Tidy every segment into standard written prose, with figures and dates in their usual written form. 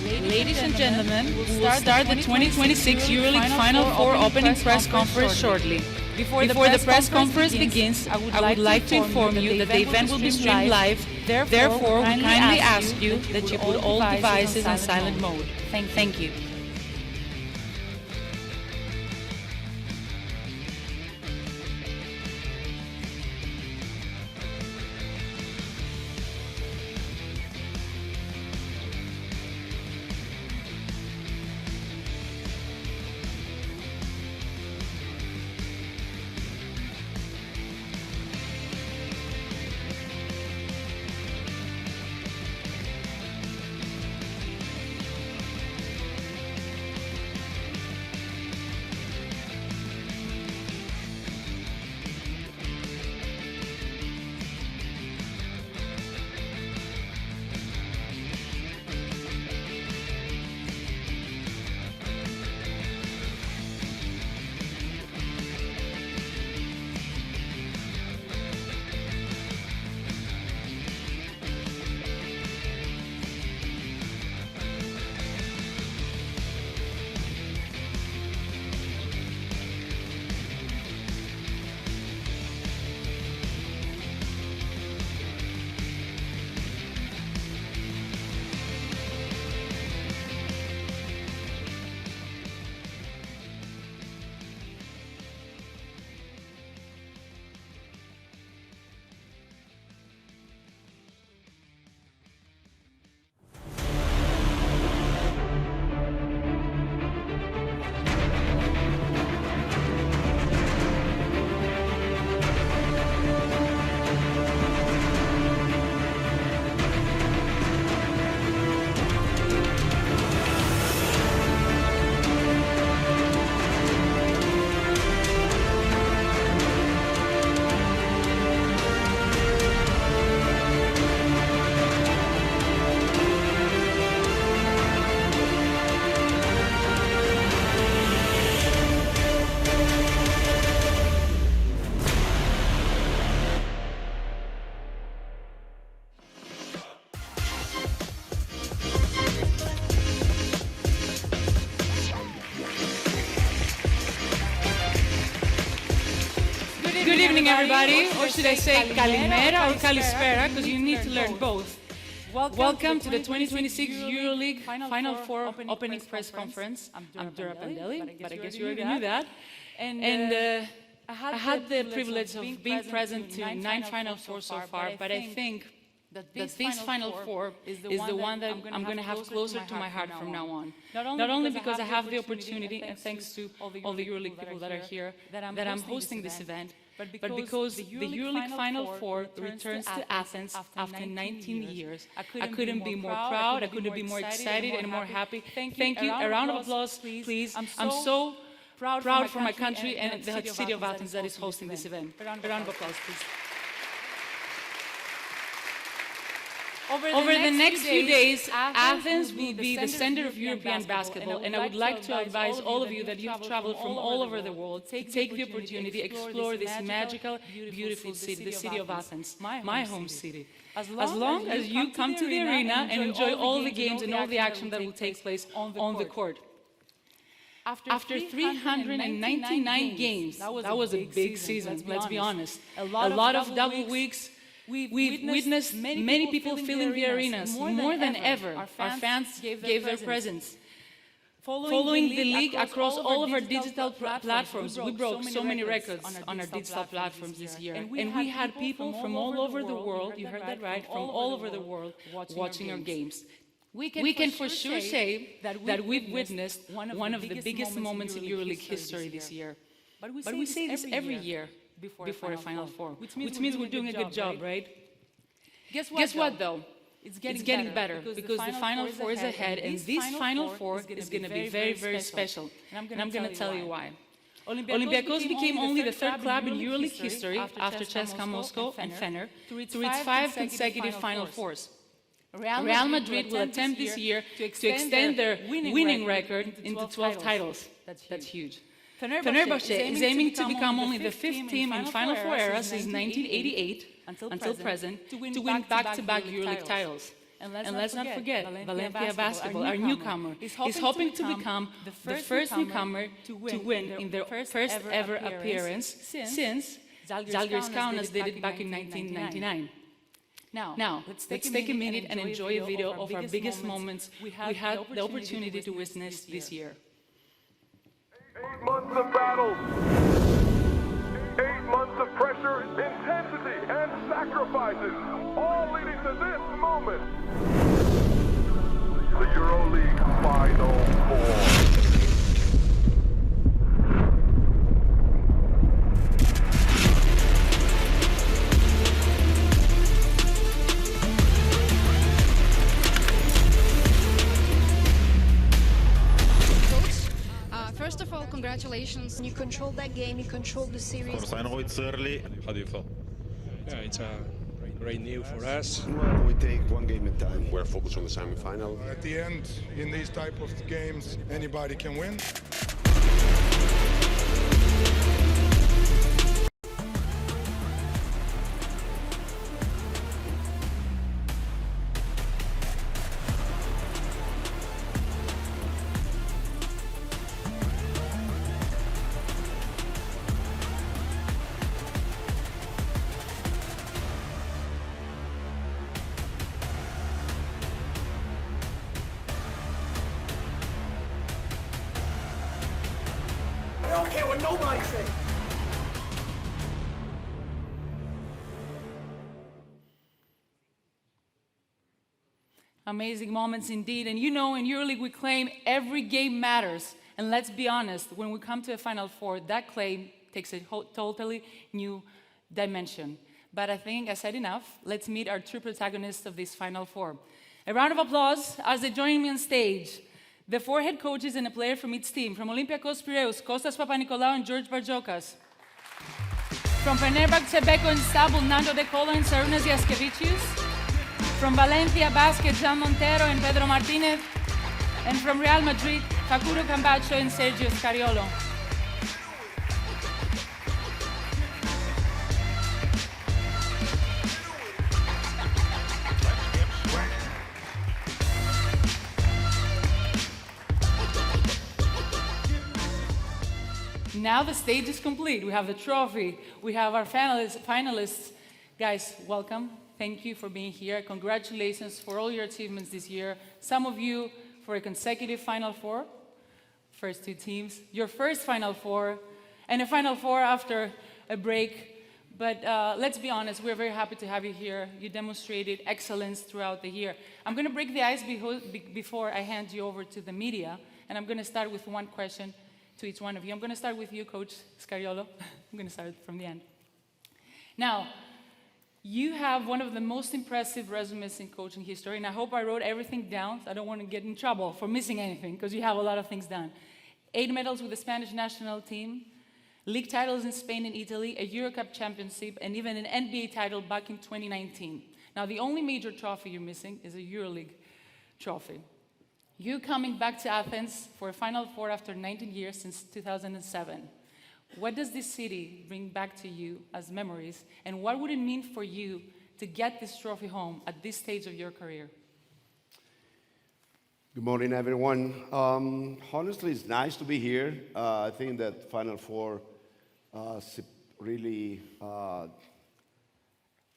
Ladies and gentlemen, we will start the 2026 EuroLeague Final Four opening press conference shortly. Before the press conference begins, I would like to inform you that the event will be streamed live. Therefore, we kindly ask you that you put all devices on silent mode. Thank you. Good evening, everybody, or should I say kalimera or kalispera, because you need to learn both. Welcome to the 2026 EuroLeague Final Four opening press conference. I'm Dura Pandeli, but I guess you already knew that. And I had the privilege of being present to 9 Final Fours so far, but I think that this Final Four is the one that I'm going to have closer to my heart from now on. Not only because I have the opportunity, and thanks to all the EuroLeague people that are here, that I'm hosting this event, but because the EuroLeague Final Four returns to Athens after 19 years. I couldn't be more proud, I couldn't be more excited and more happy. Thank you. A round of applause, please. I'm so proud for my country and the city of Athens that is hosting this event. A round of applause, please. Over the next few days, Athens will be the center of European basketball, and I would like to advise all of you that you've traveled from all over the world to take the opportunity to explore this magical, beautiful city, the city of Athens, my home city. As long as you come to the arena and enjoy all the games and all the action that will take place on the court. After 399 games, that was a big season, let's be honest. A lot of double weeks. We've witnessed many people filling the arenas. More than ever, our fans gave their presence. Following the league across all of our digital platforms, we broke so many records on our digital platforms this year. And we had people from all over the world, you heard that right, from all over the world watching our games. We can for sure say that we've witnessed one of the biggest moments in EuroLeague history this year. But we say this every year before a Final Four, which means we're doing a good job, right? Guess what, though? It's getting better because the Final Four is ahead, and this Final Four is going to be very, very special. And I'm going to tell you why. Olympiacos became only the 3rd club in EuroLeague history after CSKA Moscow and Fener to reach 5 consecutive Final Fours. Real Madrid will attempt this year to extend their winning record into 12 titles. That's huge. Fenerbahce is aiming to become only the 5th team in Final Four era since 1988 until present to win back-to-back EuroLeague titles. And let's not forget Valencia Basketball, our newcomer, is hoping to become the first newcomer to win in their first ever appearance since Zalgiris Kaunas did it back in 1999. Now, let's take a minute and enjoy a video of our biggest moments we had the opportunity to witness this year. 8 months of battle, 8 months of pressure, intensity, and sacrifices, all leading to this moment. The EuroLeague Final Four. First of all, congratulations. You controlled that game, you controlled the series. Of course, I know it's early. How do you feel? Yeah, it's a great news for us. Well, we take one game at a time. We're focused on the semi-final. At the end, in these type of games, anybody can win. I don't care what nobody says. Amazing moments indeed. And you know, in EuroLeague, we claim every game matters. And let's be honest, when we come to a Final Four, that claim takes a totally new dimension. But I think I said enough. Let's meet our true protagonists of this Final Four. A round of applause as they join me on stage. The 4 head coaches and a player from each team. From Olympiacos Piraeus, Kostas Papanikolaou and George Barjokas. From Fenerbahce Beko and Istanbul, Nando De Colo and Sarunas Yaskevicius. From Valencia Basket, Jean Montero and Pedro Martinez. And from Real Madrid, Takuro Cambacho and Sergio Scariolo. Now the stage is complete. We have the trophy. We have our finalists. Guys, welcome. Thank you for being here. Congratulations for all your achievements this year. Some of you for a consecutive Final Four, first 2 teams. Your first Final Four, and a Final Four after a break. But let's be honest, we're very happy to have you here. You demonstrated excellence throughout the year. I'm going to break the ice before I hand you over to the media. And I'm going to start with one question to each one of you. I'm going to start with you, Coach Scariolo. I'm going to start from the end. Now, you have one of the most impressive resumes in coaching history, and I hope I wrote everything down. So I don't want to get in trouble for missing anything, because you have a lot of things done. 8 medals with the Spanish national team, league titles in Spain and Italy, a Euro Cup championship, and even an NBA title back in 2019. Now, the only major trophy you're missing is a EuroLeague trophy. You coming back to Athens for a Final Four after 19 years since 2007. What does this city bring back to you as memories, and what would it mean for you to get this trophy home at this stage of your career? Good morning, everyone. Honestly, it's nice to be here. I think that Final Four really,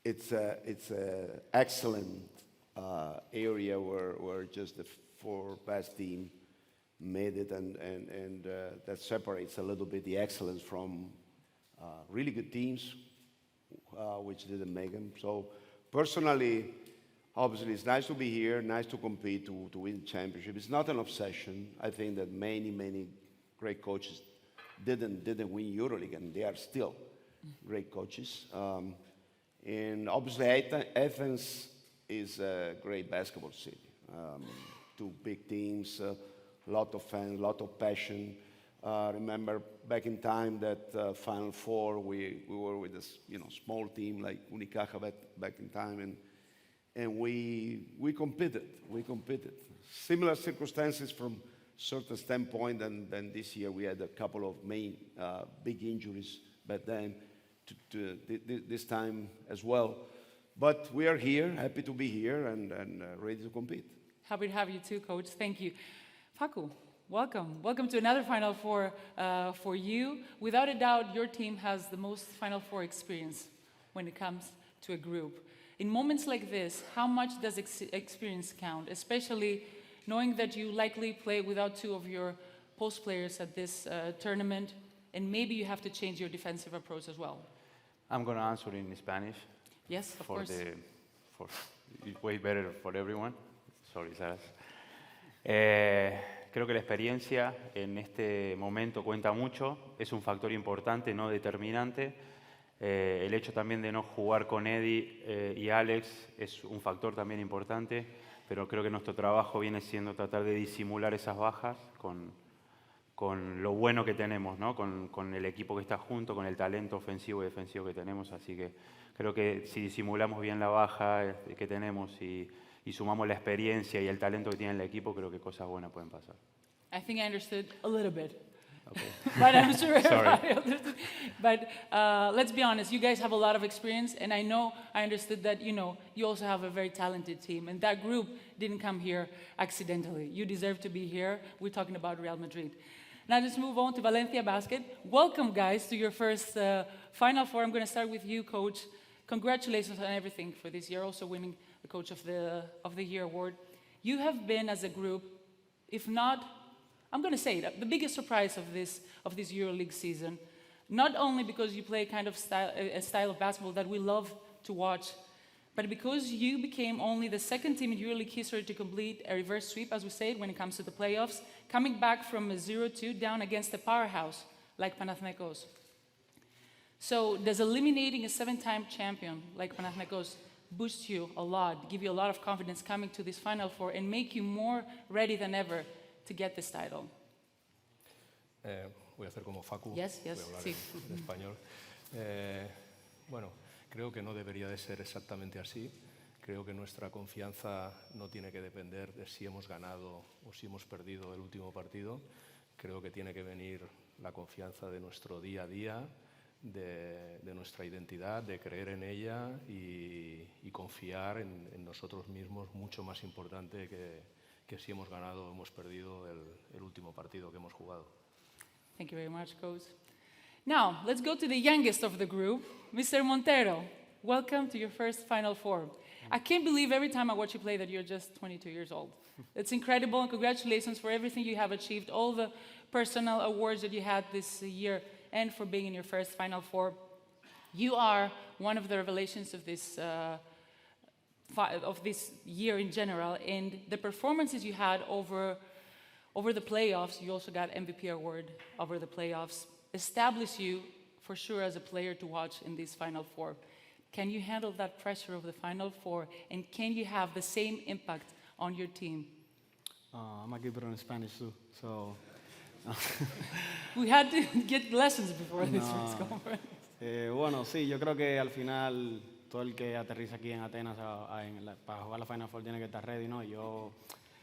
it's a excellent area where just the 4 best team made it, and that separates a little bit the excellence from really good teams, which didn't make them. So personally, obviously, it's nice to be here, nice to compete, to win the championship. It's not an obsession. I think that many great coaches didn't win EuroLeague, and they are still great coaches. And obviously, Athens is a great basketball city. 2 big teams, a lot of fans, a lot of passion. Remember back in time that Final Four, we were with a small team like Unicaja back in time, and we competed. Similar circumstances from certain standpoint, and then this year we had a couple of main big injuries, but then this time as well. But we are here, happy to be here and ready to compete. Happy to have you too, Coach. Thank you. Facu, welcome. Welcome to another Final Four for you. Without a doubt, your team has the most Final Four experience when it comes to a group. In moments like this, how much does experience count, especially knowing that you likely play without two of your post players at this tournament, and maybe you have to change your defensive approach as well? I'm going to answer in Spanish. Yes, of course. It's way better for everyone. Sorry, Saras. Creo que la experiencia en este momento cuenta mucho. Es un factor importante, no determinante. El hecho también de no jugar con Eddie y Alex es un factor también importante, pero creo que nuestro trabajo viene siendo tratar de disimular esas bajas con lo bueno que tenemos, ¿no? Con el equipo que está junto, con el talento ofensivo y defensivo que tenemos. Así que creo que si disimulamos bien la baja que tenemos y sumamos la experiencia y el talento que tiene el equipo, creo que cosas buenas pueden pasar. I think I understood a little bit. Okay. But I'm sure Sorry. everybody understood. But let's be honest, you guys have a lot of experience, and I understood that, you also have a very talented team, and that group didn't come here accidentally. You deserve to be here. We're talking about Real Madrid. Now let's move on to Valencia Basket. Welcome, guys, to your first Final Four. I'm going to start with you, Coach. Congratulations on everything for this year, also winning the Coach of the Year award. You have been, as a group, if not, I'm going to say it, the biggest surprise of this EuroLeague season, not only because you play a style of basketball that we love to watch, but because you became only the second team in EuroLeague history to complete a reverse sweep, as we say, when it comes to the playoffs, coming back from a 0-2 down against a powerhouse like Panathinaikos. So does eliminating a 7-time champion like Panathinaikos boost you a lot, give you a lot of confidence coming to this Final Four, and make you more ready than ever to get this title? Voy a hacer como Facu. Yes, voy a hablar sí. en español. Bueno, creo que no debería de ser exactamente así. Creo que nuestra confianza no tiene que depender de si hemos ganado o si hemos perdido el último partido. Creo que tiene que venir la confianza de nuestro día a día, de nuestra identidad, de creer en ella y confiar en nosotros mismos, mucho más importante que si hemos ganado o hemos perdido el último partido que hemos jugado. Thank you very much, Coach. Now, let's go to the youngest of the group, Mr. Montero. Welcome to your first Final Four. I can't believe every time I watch you play that you're just 22 years old. It's incredible, and congratulations for everything you have achieved, all the personal awards that you had this year, and for being in your first Final Four. You are one of the revelations of this year in general, and the performances you had over the playoffs, you also got MVP award over the playoffs, establish you for sure as a player to watch in this Final Four. Can you handle that pressure of the Final Four, and can you have the same impact on your team? I'm going to keep it in Spanish too, so... We had to get lessons before this press conference. Bueno, sí, yo creo que al final todo el que aterriza aquí en Atenas para jugar la Final Four tiene que estar ready, ¿no? Yo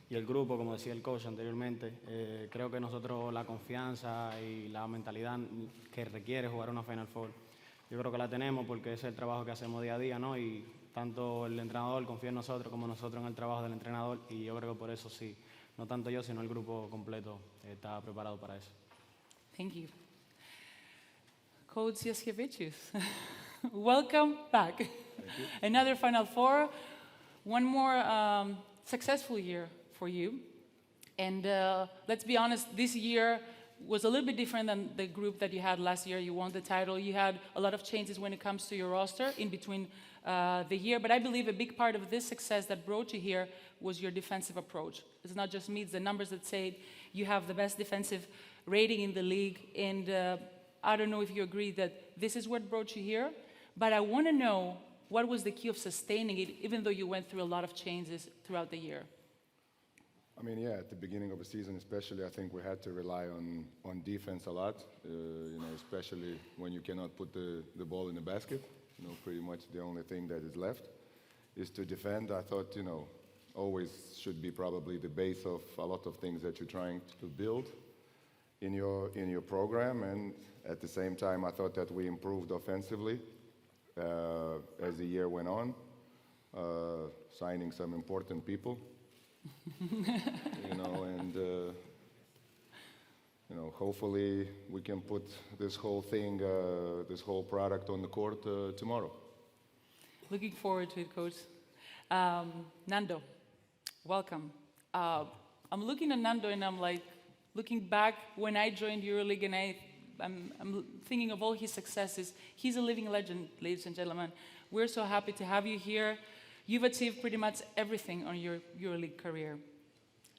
y el grupo, como decía el coach anteriormente, creo que nosotros la confianza y la mentalidad que requiere jugar una Final Four, yo creo que la tenemos porque es el trabajo que hacemos día a día, ¿no? Y tanto el entrenador confía en nosotros como nosotros en el trabajo del entrenador, y yo creo que por eso sí, no tanto yo, sino el grupo completo está preparado para eso. Thank you. Coach Jaskiewicz, welcome back. Another Final Four, one more successful year for you. And let's be honest, this year was a little bit different than the group that you had last year. You won the title. You had a lot of changes when it comes to your roster in between the year. But I believe a big part of this success that brought you here was your defensive approach. It's not just me, it's the numbers that say you have the best defensive rating in the league. And I don't know if you agree that this is what brought you here. But I want to know what was the key of sustaining it, even though you went through a lot of changes throughout the year. I mean, yeah, at the beginning of the season especially, I think we had to rely on defense a lot, especially when you cannot put the ball in the basket. Pretty much the only thing that is left is to defend. I thought, always should be probably the base of a lot of things that you're trying to build in your program. And at the same time, I thought that we improved offensively as the year went on. signing some important people. Hopefully we can put this whole thing, this whole product on the court tomorrow. Looking forward to it, Coach. Nando, welcome. I'm looking at Nando and I'm like, looking back when I joined EuroLeague and I'm thinking of all his successes. He's a living legend, ladies and gentlemen. We're so happy to have you here. You've achieved pretty much everything on your EuroLeague career.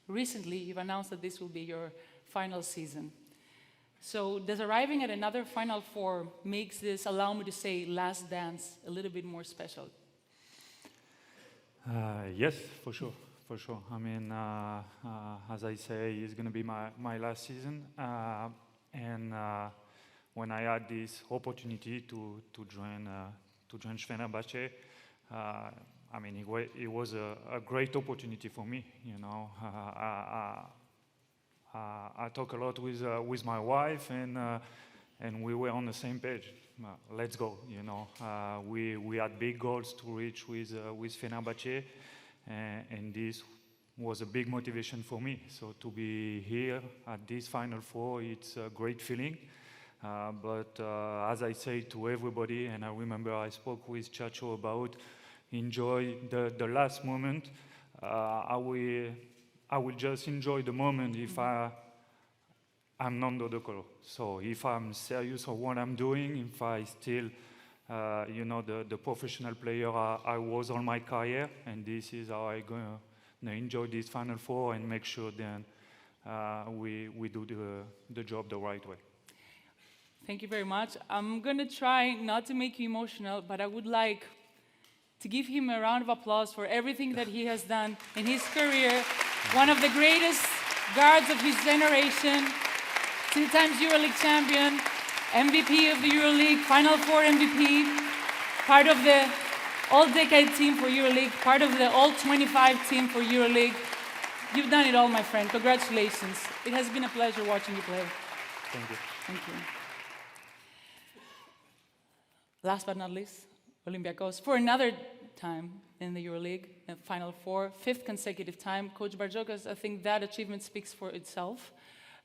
Recently, you've announced that this will be your final season. So does arriving at another Final Four makes this, allow me to say, last dance a little bit more special? Yes, for sure. For sure. I mean, as I say, it's going to be my last season. When I had this opportunity to join Fenerbahce, I mean, it was a great opportunity for me. I talk a lot with my wife, and we were on the same page. Let's go. We had big goals to reach with Fenerbahce, and this was a big motivation for me. So to be here at this Final Four, it's a great feeling. But as I say to everybody, and I remember I spoke with Chacho about enjoy the last moment. I will just enjoy the moment if I'm Nando De Colo. So if I'm serious on what I'm doing, if I still, the professional player I was all my career, and this is how I'm going to enjoy this Final Four and make sure then we do the job the right way. Thank you very much. I'm going to try not to make you emotional, but I would like to give him a round of applause for everything that he has done in his career. One of the greatest guards of his generation, 2 times EuroLeague champion, MVP of the EuroLeague, Final Four MVP, part of the all-decade team for EuroLeague, part of the all-25 team for EuroLeague. You've done it all, my friend. Congratulations. It has been a pleasure watching you play. Thank you. Thank you. Last but not least, Olympiacos, for another time in the EuroLeague, Final Four, 5th consecutive time. Coach Barjokas, I think that achievement speaks for itself.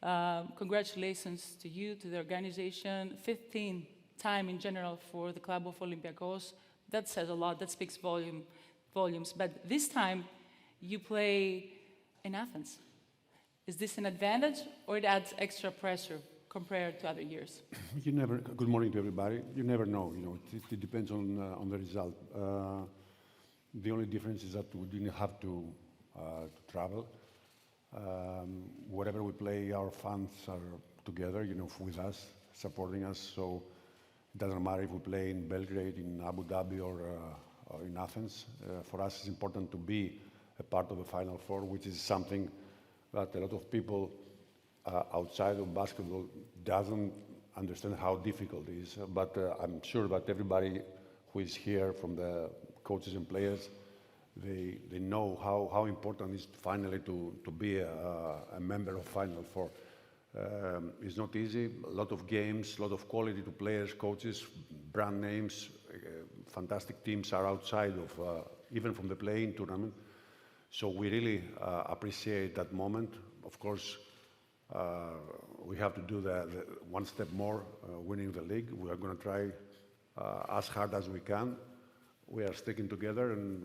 Congratulations to you, to the organization. 15th time in general for the club of Olympiacos. That says a lot, that speaks volumes. But this time, you play in Athens. Is this an advantage, or it adds extra pressure compared to other years? Good morning to everybody. You never know, it depends on the result. The only difference is that we didn't have to travel. Wherever we play, our fans are together, with us, supporting us. So it doesn't matter if we play in Belgrade, in Abu Dhabi, or in Athens. For us, it's important to be a part of the Final Four, which is something that a lot of people outside of basketball doesn't understand how difficult it is. But I'm sure that everybody who is here, from the coaches and players, they know how important it is finally to be a member of Final Four. It's not easy. A lot of games, a lot of quality to players, coaches, brand names, fantastic teams are outside of even from the play-in tournament. So we really appreciate that moment. Of course, we have to do the one step more, winning the league. We are going to try as hard as we can. We are sticking together, and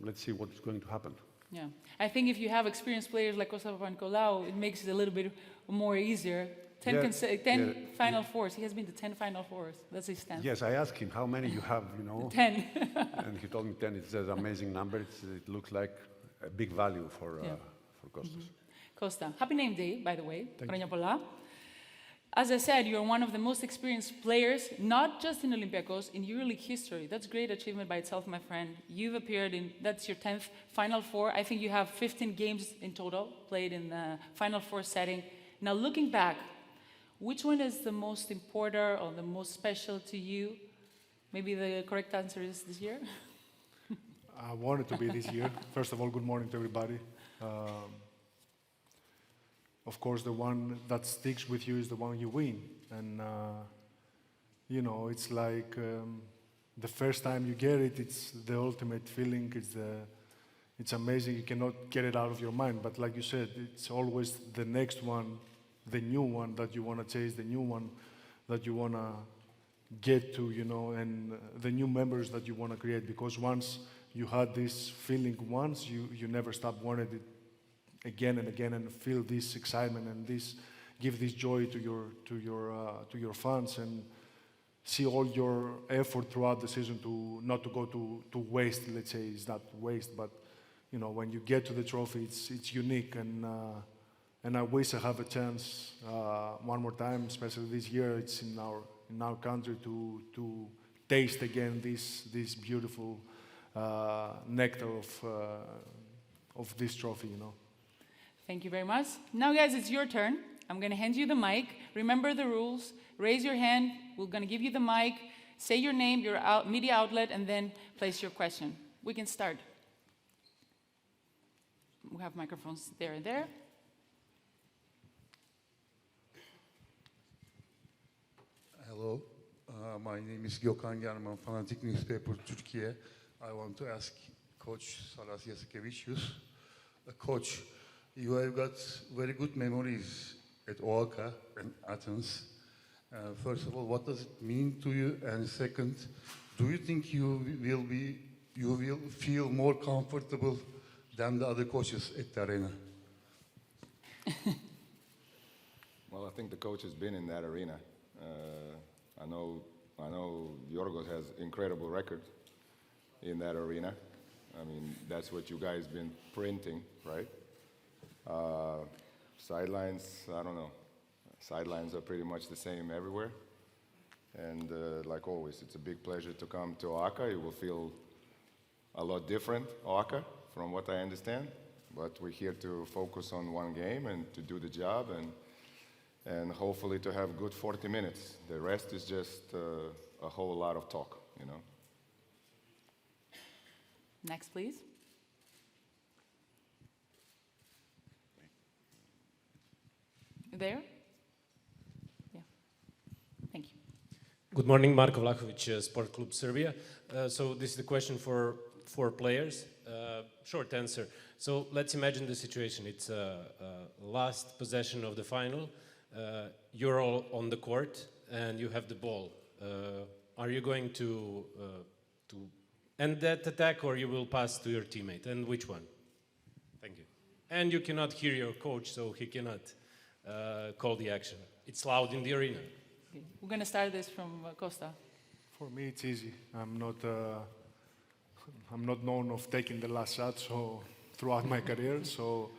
let's see what's going to happen. Yeah, I think if you have experienced players like Kostas Papanikolaou, it makes it a little bit more easier. 10 Final Fours. He has been to 10 Final Fours. That's his stance. Yes, I asked him how many you have, 10. And he told me 10. It's an amazing number. It looks like a big value for Kostas. Costa, happy name day, by the way. Χρόνια πολλά. As I said, you're one of the most experienced players, not just in Olympiacos, in EuroLeague history. That's a great achievement by itself, my friend. You've appeared in, that's your 10th Final Four. I think you have 15 games in total played in the Final Four setting. Now, looking back, which one is the most important or the most special to you? Maybe the correct answer is this year? I want it to be this year. First of all, good morning to everybody. Of course, the one that sticks with you is the one you win. And, it's like the first time you get it, it's the ultimate feeling. It's amazing. You cannot get it out of your mind. But like you said, it's always the next one, the new one that you want to chase, the new one that you want to get to, you know, and the new members that you want to create. Because once you had this feeling once, you never stop wanting it again and again, and feel this excitement and give this joy to your fans, and see all your effort throughout the season not to go to waste. Let's say it's not waste, but you know, when you get to the trophy, it's unique, and I wish I have a chance one more time, especially this year. It's in our country to taste again this beautiful nectar of this trophy, you know. Thank you very much. Now, guys, it's your turn. I'm going to hand you the mic. Remember the rules. Raise your hand. We're going to give you the mic. Say your name, your media outlet, and then place your question. We can start. We have microphones there and there. Hello, my name is Gökhan German, Fanatic Newspaper, Turkey. I want to ask Coach Salas Yasikevicius. Coach, you have got very good memories at OAKA and Athens. First of all, what does it mean to you? And second, do you think you will feel more comfortable than the other coaches at the arena? Well, I think the coach has been in that arena. I know Yorgos has incredible record in that arena. I mean, that's what you guys been printing, right? Sidelines, I don't know. Sidelines are pretty much the same everywhere. And like always, it's a big pleasure to come to OAKA. You will feel a lot different, OAKA, from what I understand. But we're here to focus on one game and to do the job, and hopefully to have good 40 minutes. The rest is just a whole lot of talk, you know. Next, please. There? Yeah. Thank you. Good morning, Marko Vlahovic, Sport Club Serbia. So this is the question for 4 players. Short answer. So let's imagine the situation. It's last possession of the final. You're all on the court and you have the ball. Are you going to end that attack, or you will pass to your teammate? And which one? Thank you. And you cannot hear your coach, so he cannot call the action. It's loud in the arena. Okay. We're going to start this from Costa. For me, it's easy. I'm not known of taking the last shot throughout my career. So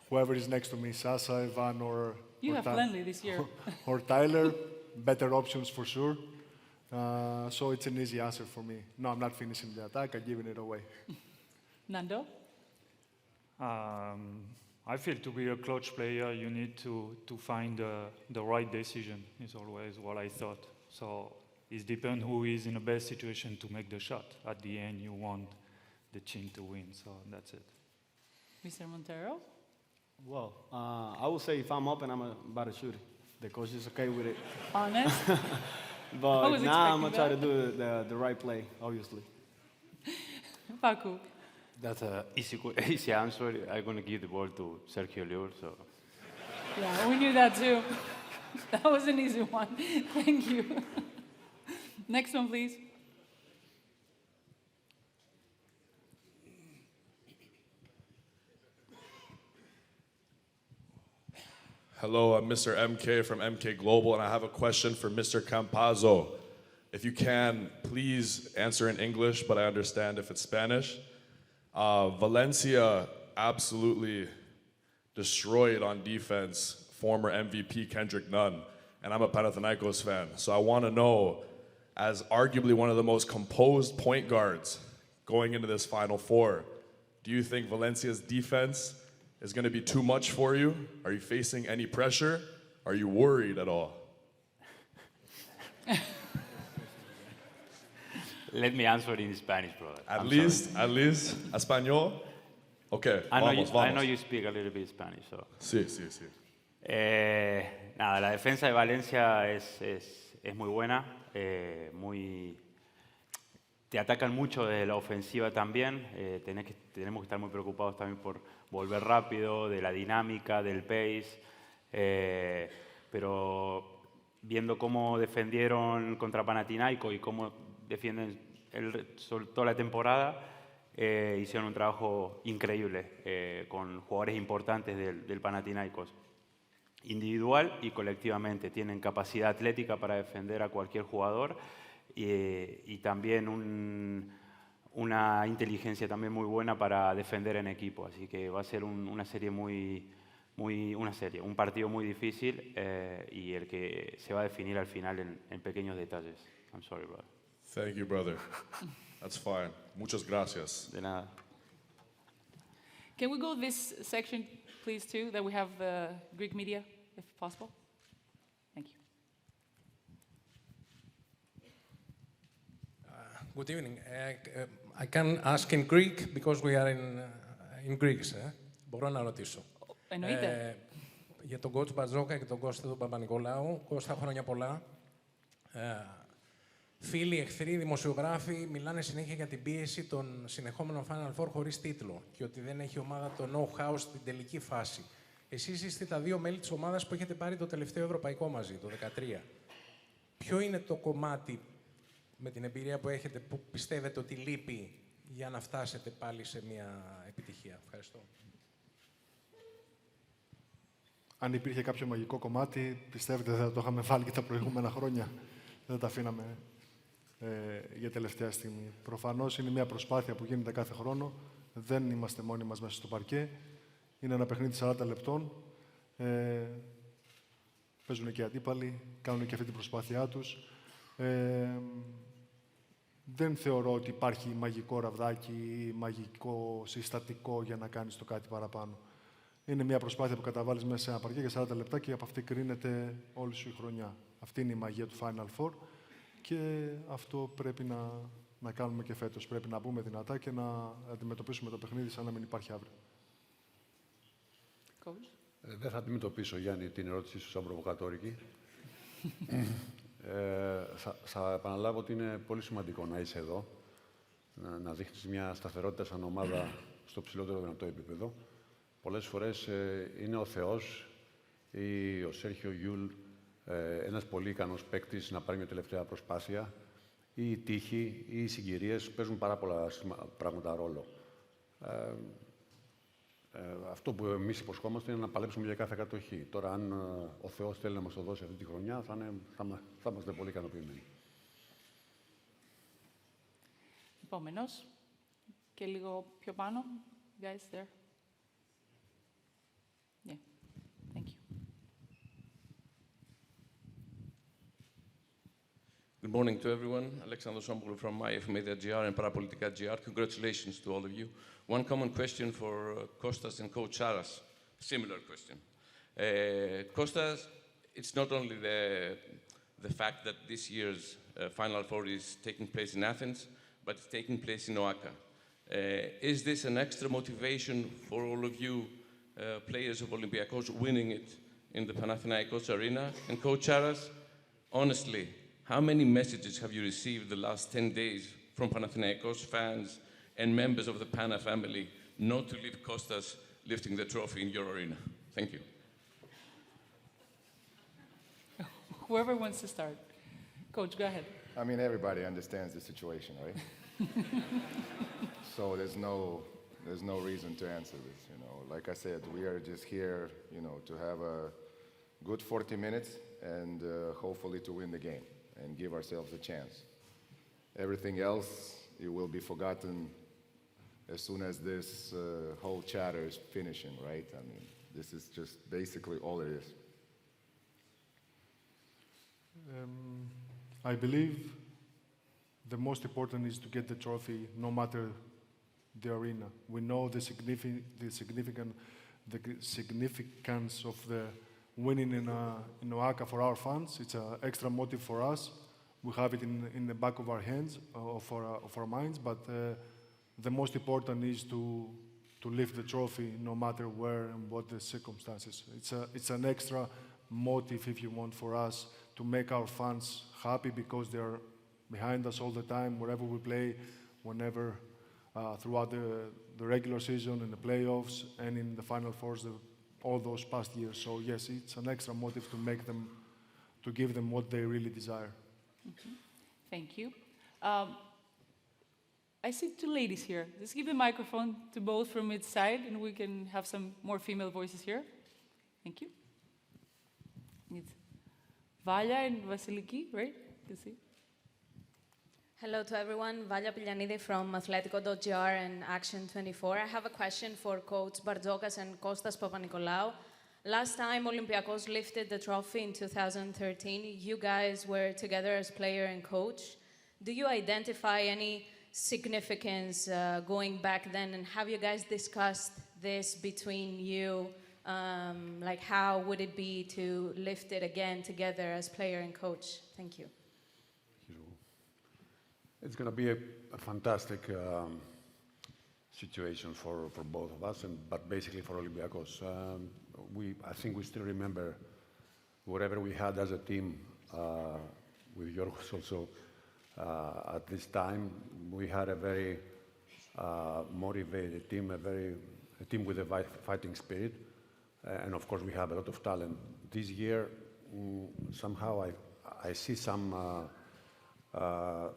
whoever is next to me, Sasa, Ivan, or plenty this year. or Tyler, better options for sure. So it's an easy answer for me. No, I'm not finishing the attack. I'm giving it away. Nando? I feel to be a clutch player, you need to find the right decision, is always what I thought. So it depends who is in the best situation to make the shot. At the end, you want the team to win, so that's it. Mr. Montero? Well, I would say if I'm up and I'm about to shoot it, the coach is okay with it. Honest? But now I'm going to try to do the right play, obviously. Paco? That's an easy answer. I'm going to give the ball to Sergio Llull. So. Yeah, we knew that too. That was an easy one. Thank you. Next one, please. Hello, I'm Mr. MK from MK Global, and I have a question for Mr. Campazzo. If you can, please answer in English, but I understand if it's Spanish. Valencia absolutely destroyed on defense former MVP Kendrick Nunn, and I'm a Panathinaikos fan. So I want to know, as arguably one of the most composed point guards going into this Final Four, do you think Valencia's defense is going to be too much for you? Are you facing any pressure? Are you worried at all? Let me answer in Spanish, brother. At least, español. Okay, vamos. I know you speak a little bit Spanish, so. Sí. Nada, la defensa de Valencia es muy buena, te atacan mucho de la ofensiva también. Tenemos que estar muy preocupados también por volver rápido, de la dinámica, del pace. Pero viendo cómo defendieron contra Panathinaikos y cómo defienden toda la temporada, hicieron un trabajo increíble con jugadores importantes del Panathinaikos. Individual y colectivamente. Tienen capacidad atlética para defender a cualquier jugador y también una inteligencia también muy buena para defender en equipo. Así que va a ser un partido muy difícil y el que se va a definir al final en pequeños detalles. I'm sorry, brother. Thank you, brother. That's fine. Muchas gracias. De nada. Can we go this section, please, too, that we have the Greek media, if possible? Thank you. Good evening. I can ask in Greek because we are in Greece. Μπορώ να ρωτήσω. Εννοείται. Για τον coach Μπατζόκα και τον Κώστα του Παπα-Νικολάου. Κώστα, χρόνια πολλά. Φίλοι, εχθροί, δημοσιογράφοι μιλάνε συνέχεια για την πίεση των συνεχόμενων Final Four χωρίς τίτλο και ότι δεν έχει ομάδα το know-how στην τελική φάση. Εσείς είστε τα δύο μέλη της ομάδας που έχετε πάρει το τελευταίο ευρωπαϊκό μαζί, το 2013. Ποιο είναι το κομμάτι με την εμπειρία που έχετε που πιστεύετε ότι λείπει για να φτάσετε πάλι σε μια επιτυχία? Ευχαριστώ. Αν υπήρχε κάποιο μαγικό κομμάτι, πιστεύετε δεν θα το είχαμε βάλει και τα προηγούμενα χρόνια. Δεν τα αφήναμε για τελευταία στιγμή. Προφανώς είναι μια προσπάθεια που γίνεται κάθε χρόνο. Δεν είμαστε μόνοι μας μέσα στο παρκέ. Είναι ένα παιχνίδι 40 λεπτών. Παίζουν και οι αντίπαλοι, κάνουν και αυτή την προσπάθειά τους. Δεν θεωρώ ότι υπάρχει μαγικό ραβδάκι ή μαγικό συστατικό για να κάνεις το κάτι παραπάνω. Είναι μια προσπάθεια που καταβάλεις μέσα σε ένα παρκέ για 40 λεπτά και από αυτή κρίνεται όλη σου η χρονιά. Αυτή είναι η μαγεία του Final Four και αυτό πρέπει να κάνουμε και φέτος. Πρέπει να μπούμε δυνατά και να αντιμετωπίσουμε το παιχνίδι σαν να μην υπάρχει αύριο. Δεν θα αντιμετωπίσω, Γιάννη, την ερώτησή σου σαν προβοκατόρικη. Θα επαναλάβω ότι είναι πολύ σημαντικό να είσαι εδώ, να δείχνεις μια σταθερότητα σαν ομάδα στο ψηλότερο δυνατό επίπεδο. Πολλές φορές είναι ο Θεός ή ο Σέρχιο Γιούλ, ένας πολύ ικανός παίκτης, να πάρει μια τελευταία προσπάθεια, ή η τύχη ή οι συγκυρίες παίζουν πάρα πολλά πράγματα ρόλο. Αυτό που εμείς υποσχόμαστε είναι να παλέψουμε για κάθε κατοχή. Τώρα, αν ο Θεός θέλει να μας το δώσει αυτή τη χρονιά, θα είμαστε πολύ ικανοποιημένοι. Επόμενος. Και λίγο πιο πάνω. Guys, there. Yeah. Thank you. Good morning to everyone. Alexander Somboulou from MyFMedia.gr and Parapolitica.gr. Congratulations to all of you. One common question for Kostas and Coach Saras. Similar question. Kostas, it's not only the fact that this year's Final Four is taking place in Athens, but it's taking place in Oaxaca. Is this an extra motivation for all of you players of Olympiacos winning it in the Panathinaikos arena? And Coach Saras, honestly, how many messages have you received the last 10 days from Panathinaikos fans and members of the Pana family not to leave Kostas lifting the trophy in your arena? Thank you. Whoever wants to start. Coach, go ahead. I mean, everybody understands the situation, right? So there's no reason to answer this, you know. Like I said, we are just here, you know, to have a good 40 minutes and hopefully to win the game and give ourselves a chance. Everything else, it will be forgotten as soon as this whole chatter is finishing, right? I mean, this is just basically all it is. I believe the most important is to get the trophy no matter the arena. We know the significance of the winning in Oaxaca for our fans. It's an extra motive for us. We have it in the back of our hands, of our minds, but the most important is to lift the trophy no matter where and what the circumstances. It's an extra motive, if you want, for us to make our fans happy because they're behind us all the time, wherever we play, whenever, throughout the regular season, in the playoffs, and in the Final Fours, all those past years. So yes, it's an extra motive to give them what they really desire. Thank you. I see two ladies here. Let's give the microphone to both from its side, and we can have some more female voices here. Thank you. It's Valia and Vasiliki, right? You see. Hello to everyone. Valia Pilianidi from Athletico.gr and Action 24. I have a question for Coach Bartzokas and Kostas Papanikolaou. Last time Olympiacos lifted the trophy in 2013, you guys were together as player and coach. Do you identify any significance going back then, and have you guys discussed this between you? Like, how would it be to lift it again together as player and coach? Thank you. It's going to be a fantastic situation for both of us, but basically for Olympiacos. I think we still remember whatever we had as a team with Yorgos also. At this time, we had a very motivated team, a team with a fighting spirit, and of course we have a lot of talent. This year, somehow I see some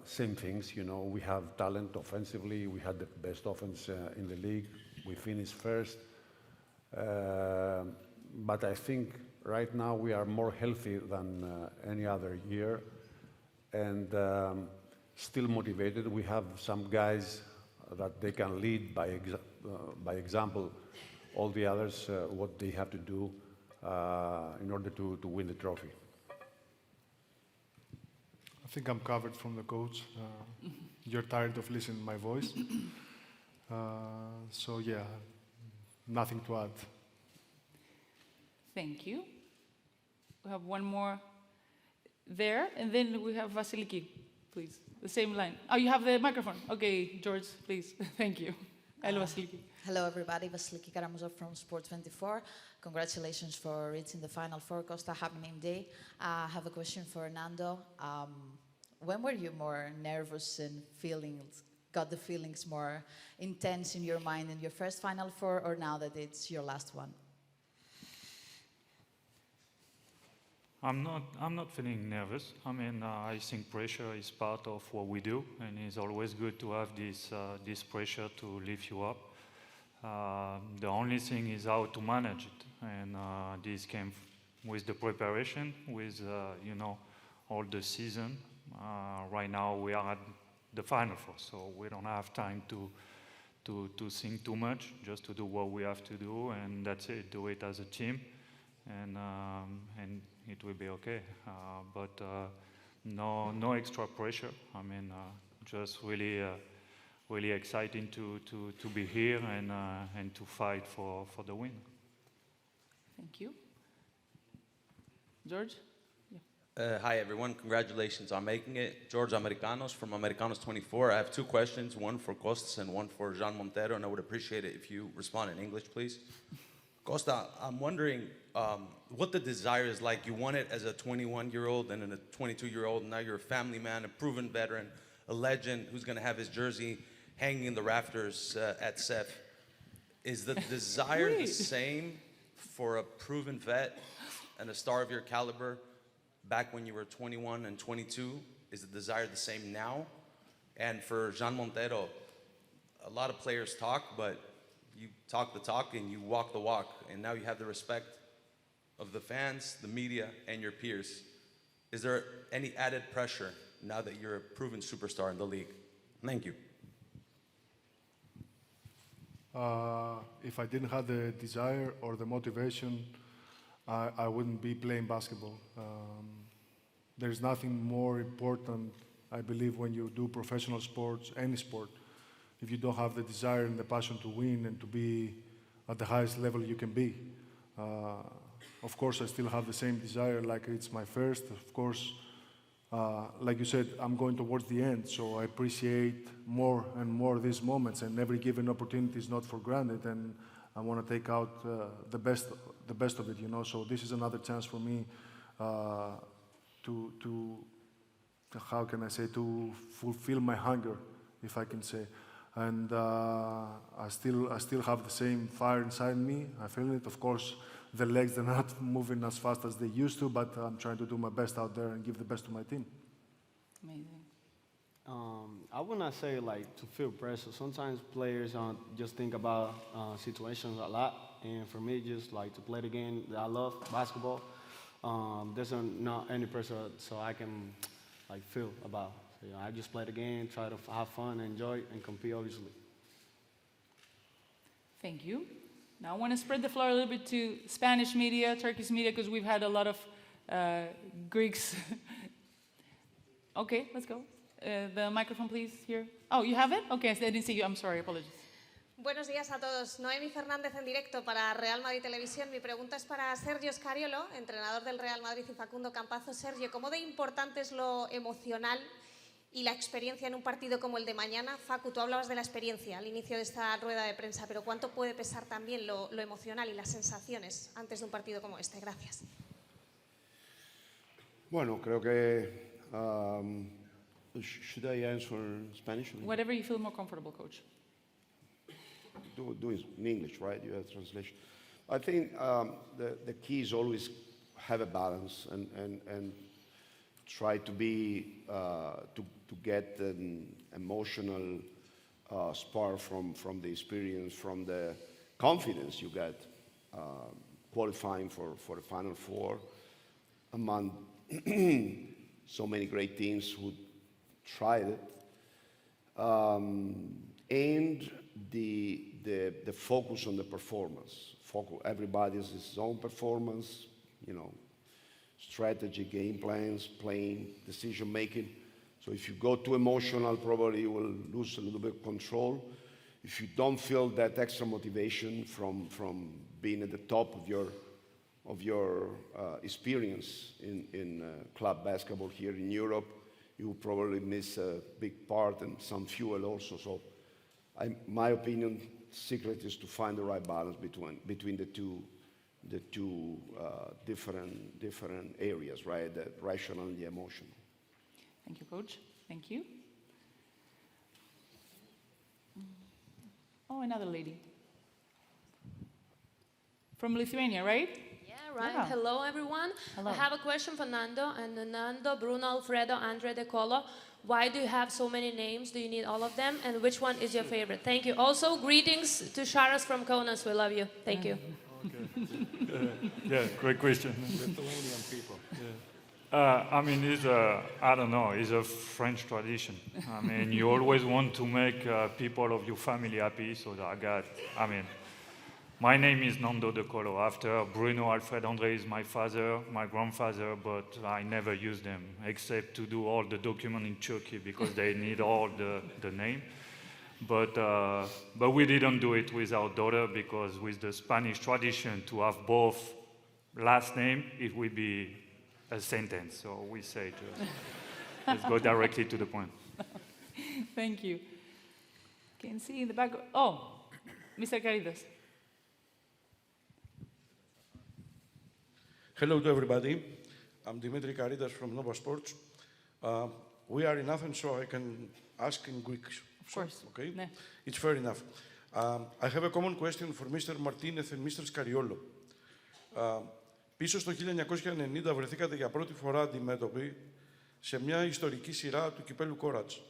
same things. You know, we have talent offensively. We had the best offense in the league. We finished first, but I think right now we are more healthy than any other year. And still motivated. We have some guys that they can lead by example all the others what they have to do in order to win the trophy. I think I'm covered from the coach. You're tired of listening to my voice. So yeah, nothing to add. Thank you. We have one more there, and then we have Vasiliki, please. The same line. Oh, you have the microphone. Okay, George, please. Thank you. Hello, Vasiliki. Hello, everybody. Vasiliki Karamazov from Sport24. Congratulations for reaching the Final Four. Costa, happy name day. I have a question for Nando. When were you more nervous and got the feelings more intense in your mind in your first Final Four, or now that it's your last one? I'm not feeling nervous. I mean, I think pressure is part of what we do, and it's always good to have this pressure to lift you up. The only thing is how to manage it, and this came with the preparation, with all the season. Right now we are at the Final Four, so we don't have time to think too much, just to do what we have to do, and that's it. Do it as a team, and it will be okay. But no extra pressure. I mean, just really exciting to be here and to fight for the win. Thank you. George? Hi, everyone. Congratulations on making it. George Americanos from Americanos 24. I have two questions, one for Costas and one for Jean Montero, and I would appreciate it if you respond in English, please. Costa, I'm wondering what the desire is like. You won it as a 21-year-old and a 22-year-old, and now you're a family man, a proven veteran, a legend who's going to have his jersey hanging in the rafters at CEF. Is the desire the same for a proven vet and a star of your caliber back when you were 21 and 22? Is the desire the same now? And for Jean Montero, a lot of players talk, but you talk the talk and you walk the walk, and now you have the respect of the fans, the media, and your peers. Is there any added pressure now that you're a proven superstar in the league? Thank you. If I didn't have the desire or the motivation, I wouldn't be playing basketball. There's nothing more important, I believe, when you do professional sports, any sport. If you don't have the desire and the passion to win and to be at the highest level you can be. Of course, I still have the same desire like it's my first. Of course, like you said, I'm going towards the end, so I appreciate more and more these moments, and every given opportunity is not for granted, and I want to take out the best of it, you know. So this is another chance for me to how can I say, to fulfill my hunger, if I can say. And I still have the same fire inside me. I feel it. Of course, the legs are not moving as fast as they used to, but I'm trying to do my best out there and give the best to my team. Amazing. I would not say like to feel pressure. Sometimes players just think about situations a lot, and for me, just like to play the game that I love, basketball. There's not any pressure, so I can like feel about. So, I just play the game, try to have fun, enjoy, and compete, obviously. Thank you. Now I want to spread the floor a little bit to Spanish media, Turkish media, because we've had a lot of Greeks. Okay, let's go. The microphone, please, here. Oh, you have it? Okay, I didn't see you. I'm sorry, apologies. Buenos días a todos. Noemi Fernández en directo para Real Madrid Televisión. Mi pregunta es para Sergio Scariolo, entrenador del Real Madrid, y Facundo Campazo. Sergio, ¿cómo de importante es lo emocional y la experiencia en un partido como el de mañana? Facu, tú hablabas de la experiencia al inicio de esta rueda de prensa, pero ¿cuánto puede pesar también lo emocional y las sensaciones antes de un partido como este? Gracias. Bueno, creo que... should I answer in Spanish? Whatever you feel more comfortable, Coach. Do it in English, right? You have translation. I think the key is always have a balance and try to be to get an emotional spark from the experience, from the confidence you get qualifying for the Final Four among so many great teams who tried it, and the focus on the performance. Everybody has his own performance, strategy, game plans, playing, decision making. So if you go too emotional, probably you will lose a little bit of control. If you don't feel that extra motivation from being at the top of your experience in club basketball here in Europe, you will probably miss a big part and some fuel also. So my opinion, secret is to find the right balance between the two different areas, right? The rational and the emotional. Thank you, Coach. Thank you. Oh, another lady. From Lithuania, right? Yeah, right. Yeah. Hello, everyone. Hello. I have a question for Nando. And Nando, Bruno, Alfredo, Andre, De Colo. Why do you have so many names? Do you need all of them? And which one is your favorite? Thank you. Also, greetings to Sharas from Kaunas. We love you. Thank you. Yeah, great question. Lithuanian people. I mean, it's a French tradition. I mean, you always want to make people of your family happy, so my name is Nando De Colo. After Bruno, Alfred, Andre is my father, my grandfather, but I never use them, except to do all the document in Turkey, because they need all the name. But we didn't do it with our daughter, because with the Spanish tradition, to have both last name, it would be a sentence. So we say, let's go directly to the point. Thank you. Can see in the back. Oh, Mr. Caritas. Hello to everybody. I'm Dimitri Caritas from Nova Sports. We are in Athens, so I can ask in Greek. Of course. Okay? Ναι. It's fair enough. I have a common question for Mr. Martinez and Mr. Scariolo. Πίσω στο 1990 βρεθήκατε για πρώτη φορά αντιμέτωποι σε μια ιστορική σειρά του κυπέλου Κόρατς.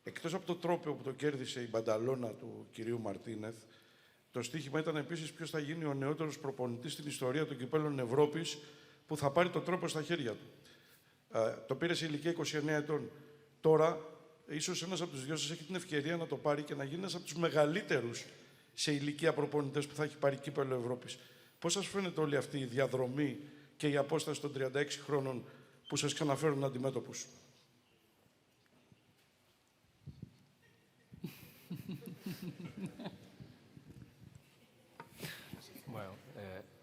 Εκτός από το τρόπαιο που το κέρδισε η μπανταλώνα του κυρίου Μαρτίνεθ, το στοίχημα ήταν επίσης ποιος θα γίνει ο νεότερος προπονητής στην ιστορία των κυπέλων Ευρώπης που θα πάρει το τρόπο στα χέρια του. Το πήρε σε ηλικία 29 ετών. Τώρα, ίσως ένας από τους δυο σας έχει την ευκαιρία να το πάρει και να γίνει ένας από τους μεγαλύτερους σε ηλικία προπονητές που θα έχει πάρει κύπελο Ευρώπης. Πώς σας φαίνεται όλη αυτή η διαδρομή και η απόσταση των 36 χρόνων που σας ξαναφέρουν αντιμέτωπους? Well,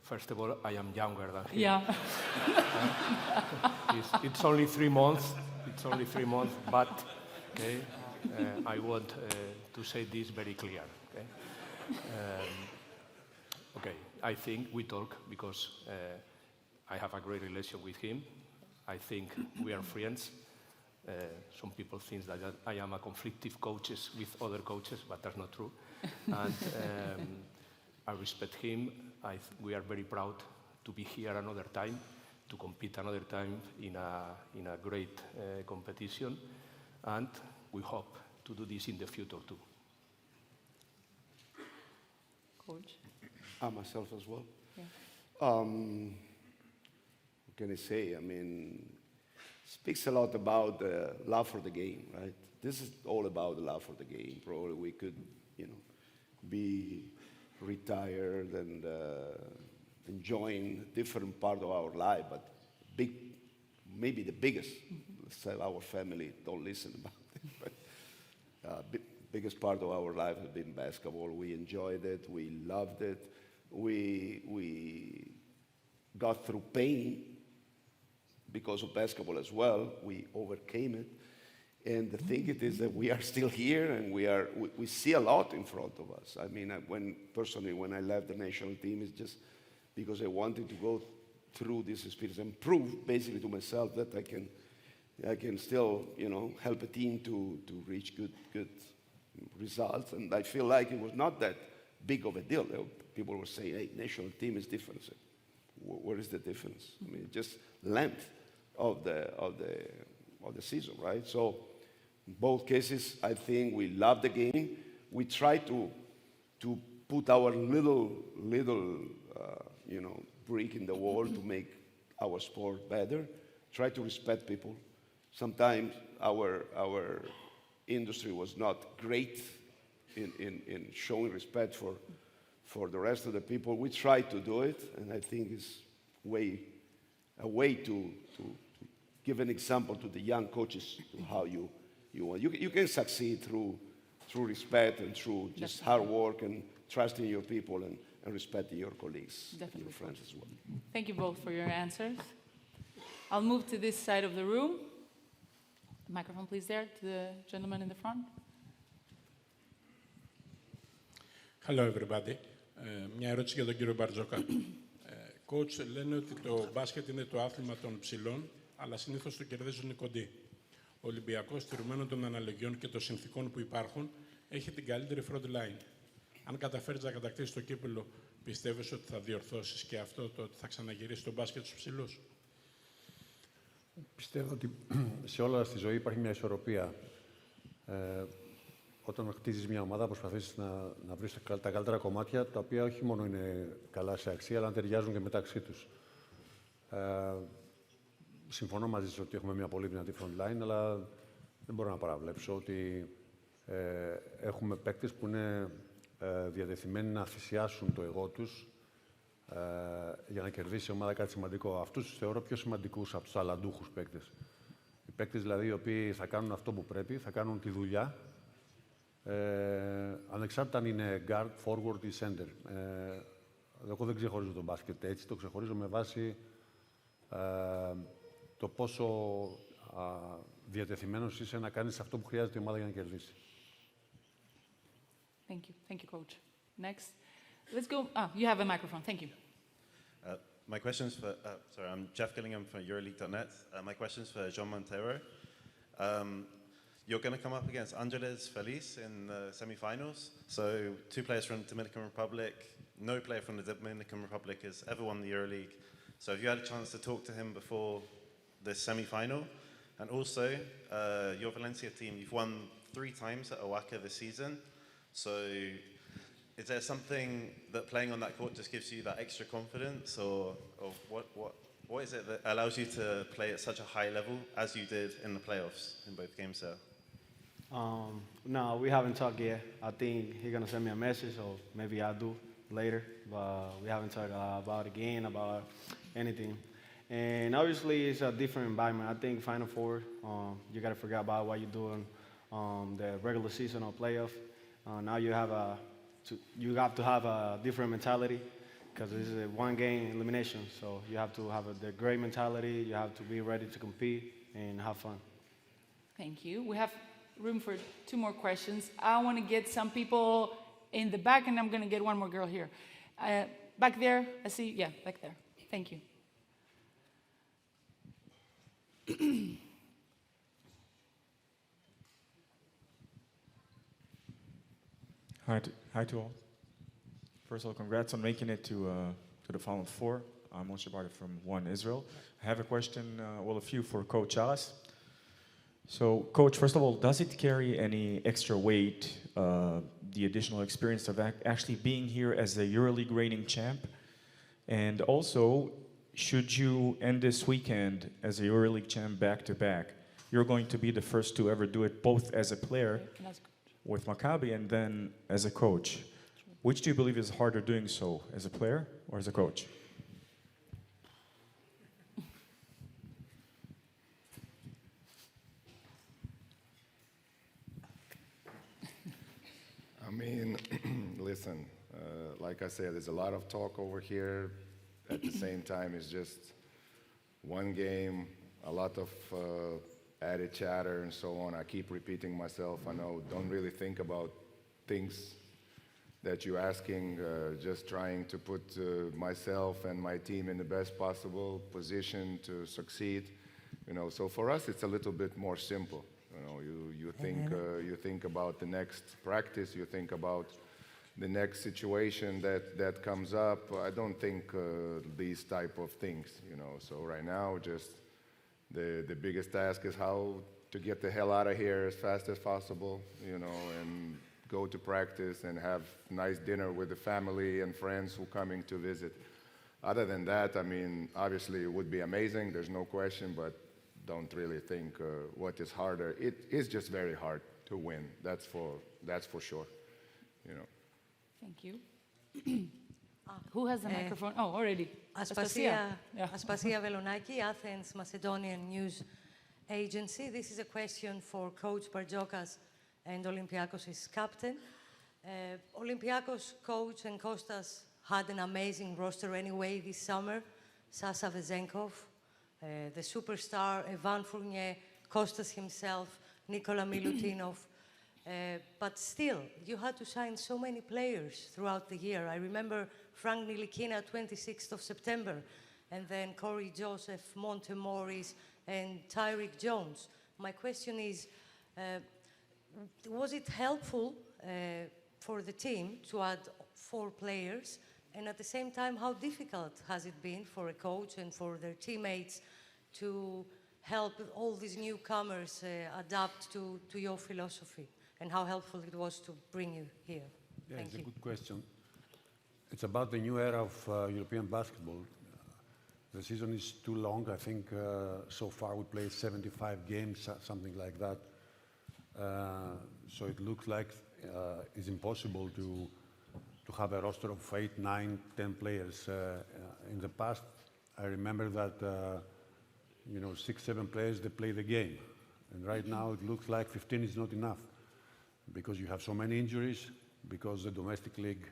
first of all, I am younger than him. Yeah. It's only 3 months. It's only 3 months, but okay, I want to say this very clear. Okay. Okay, I think we talk because I have a great relation with him. I think we are friends. Some people think that I am a conflictive coach with other coaches, but that's not true. And I respect him. We are very proud to be here another time, to compete another time in a great competition, and we hope to do this in the future too. Coach? Myself as well. Yeah. What can I say? I mean, speaks a lot about the love for the game, right? This is all about the love for the game. Probably we could, be retired and enjoying different part of our life, but maybe the biggest, let's say our family don't listen about it, but biggest part of our life has been basketball. We enjoyed it, we loved it, we got through pain because of basketball as well. We overcame it. And the thing is that we are still here, and we see a lot in front of us. I mean, when I left the national team, it's just because I wanted to go through this experience and prove basically to myself that I can still, help a team to reach good results. And I feel like it was not that big of a deal. People were saying, hey, national team is different. So, where is the difference? I mean, just length of the season, right? So in both cases, I think we love the game. We try to put our little brick in the wall to make our sport better. Try to respect people. Sometimes our industry was not great in showing respect for the rest of the people. We try to do it, and I think it's a way to give an example to the young coaches to how you can succeed through respect and through just hard work and trusting your people and respecting your colleagues and your friends as well. Thank you both for your answers. I'll move to this side of the room. Microphone, please, there, to the gentleman in the front. Hello, everybody. Μια ερώτηση για τον κύριο Μπαρτζόκα. Coach, λένε ότι το μπάσκετ είναι το άθλημα των ψηλών, αλλά συνήθως το κερδίζουν οι κοντοί. Ο Ολυμπιακός, στηρουμένων των αναλογιών και των συνθήκων που υπάρχουν, έχει την καλύτερη front line. Αν καταφέρεις να κατακτήσεις το κύπελλο, πιστεύεις ότι θα διορθώσεις και αυτό το ότι θα ξαναγυρίσει το μπάσκετ στους ψηλούς? Πιστεύω ότι σε όλα στη ζωή υπάρχει μια ισορροπία. Όταν χτίζεις μια ομάδα, προσπαθείς να βρεις τα καλύτερα κομμάτια, τα οποία όχι μόνο είναι καλά σε αξία, αλλά να ταιριάζουν και μεταξύ τους. Συμφωνώ μαζί σας ότι έχουμε μια πολύ δυνατή front line, αλλά δεν μπορώ να παραβλέψω ότι έχουμε παίκτες που είναι διατεθειμένοι να θυσιάσουν το εγώ τους για να κερδίσει η ομάδα κάτι σημαντικό. Αυτούς τους θεωρώ πιο σημαντικούς από τους ταλαντούχους παίκτες. Οι παίκτες δηλαδή οι οποίοι θα κάνουν αυτό που πρέπει, θα κάνουν τη δουλειά, ανεξάρτητα αν είναι guard, forward ή center. Εγώ δεν ξεχωρίζω τον μπάσκετ έτσι, το ξεχωρίζω με βάση το πόσο διατεθειμένος είσαι να κάνεις αυτό που χρειάζεται η ομάδα για να κερδίσει. Thank you, Coach. Next, let's go. You have a microphone. Thank you. My question's for, I'm Jeff Gillingham from EuroLeague.net. My question's for Jean Montero. You're going to come up against Angeles Feliz in the semi-finals. So 2 players from the Dominican Republic. No player from the Dominican Republic has ever won the EuroLeague. So have you had a chance to talk to him before the semi-final? And also, your Valencia team, you've won 3 times at Oaxaca this season. So is there something that playing on that court just gives you that extra confidence, or what is it that allows you to play at such a high level as you did in the playoffs in both games there? No, we haven't talked yet. I think he's going to send me a message, or maybe I'll do later, but we haven't talked about a game, about anything. And obviously, it's a different environment. I think Final Four, you got to forget about what you're doing the regular season or playoff. Now you have to have a different mentality, because this is a one-game elimination. So you have to have the great mentality. You have to be ready to compete and have fun. Thank you. We have room for 2 more questions. I want to get some people in the back, and I'm going to get one more girl here. Back there, I see. Yeah, back there. Thank you. Hi to all. First of all, congrats on making it to the Final Four. I'm Moshe Barta from One Israel. I have a question, a few for Coach Alas. So, Coach, first of all, does it carry any extra weight, the additional experience of actually being here as a EuroLeague reigning champ? And also, should you end this weekend as a EuroLeague champ back-to-back, you're going to be the first to ever do it both as a player with Maccabi and then as a coach. Which do you believe is harder doing so, as a player or as a coach? I mean, listen, like I said, there's a lot of talk over here. At the same time, it's just one game, a lot of added chatter and so on. I keep repeating myself. I know, don't really think about things that you're asking, just trying to put myself and my team in the best possible position to succeed. You know, so for us, it's a little bit more simple. You know, you think about the next practice, you think about the next situation that comes up. I don't think these type of things, you know. So right now, just the biggest task is how to get the hell out of here as fast as possible, you know, and go to practice and have nice dinner with the family and friends who are coming to visit. Other than that, I mean, obviously it would be amazing, there's no question, but don't really think what is harder. It is just very hard to win, that's for sure, you know. Thank you. Who has the microphone? Oh, already. Aspasia Yeah. Aspasia Velonaki, Athens Macedonian News Agency. This is a question for Coach Barzokas and Olympiakos' captain. Olympiakos coach and Kostas had an amazing roster anyway this summer. Sasa Vezenkov, the superstar, Evan Fournier, Kostas himself, Nikola Milutinov. But still, you had to sign so many players throughout the year. I remember Frank Nilikina, 26th of September, and then Corey Joseph, Monte Morris, and Tyreek Jones. My question is, was it helpful for the team to add 4 players? And at the same time, how difficult has it been for a coach and for their teammates to help all these newcomers adapt to your philosophy? And how helpful it was to bring you here? Yeah, Thank it's you. a good question. It's about the new era of European basketball. The season is too long. I think so far we played 75 games, something like that. So it looks like it's impossible to have a roster of 8, 9, 10 players. In the past, I remember that 6, 7 players, they play the game. And right now it looks like 15 is not enough because you have so many injuries, because the domestic league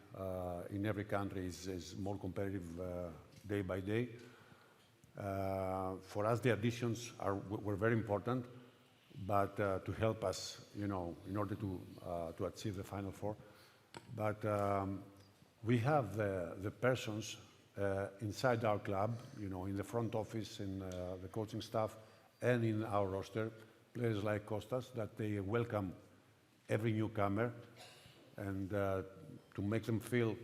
in every country is more competitive day by day. For us, the additions were very important, but to help us, in order to achieve the Final Four. But we have the persons inside our club, in the front office, in the coaching staff, and in our roster, players like Kostas, that they welcome every newcomer, and to make them feel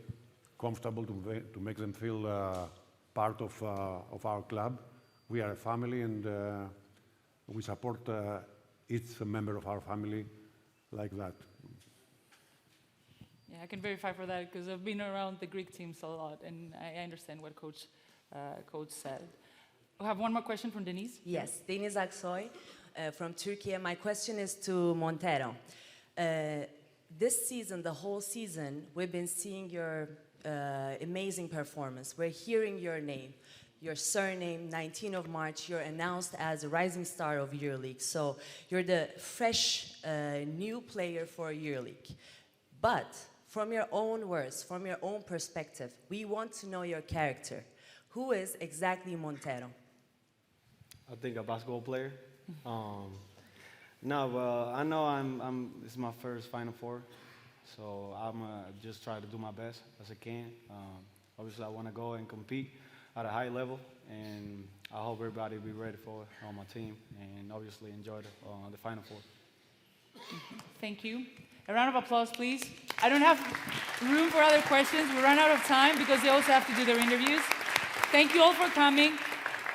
comfortable, to make them feel part of our club. We are a family, and we support each member of our family like that. Yeah, I can verify for that because I've been around the Greek teams a lot, and I understand what Coach said. We have one more question from Denise. Yes, Deniz Aksoy from Turkey. My question is to Montero. This season, the whole season, we've been seeing your amazing performance. We're hearing your name, your surname, 19th of March, you're announced as a rising star of EuroLeague. So you're the fresh new player for EuroLeague. But from your own words, from your own perspective, we want to know your character. Who is exactly Montero? I think a basketball player. No, but I know this is my first Final Four, so I'm just try to do my best as I can. Obviously, I want to go and compete at a high level, and I hope everybody will be ready for it on my team, and obviously enjoy the Final Four. Thank you. A round of applause, please. I don't have room for other questions. We run out of time because they also have to do their interviews. Thank you all for coming.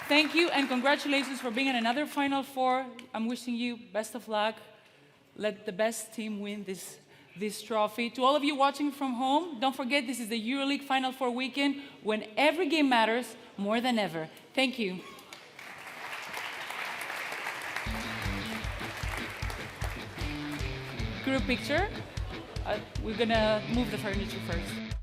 Thank you and congratulations for being in another Final Four. I'm wishing you best of luck. Let the best team win this trophy. To all of you watching from home, don't forget this is the EuroLeague Final Four weekend when every game matters more than ever. Thank you. Group picture. We're gonna move the furniture first.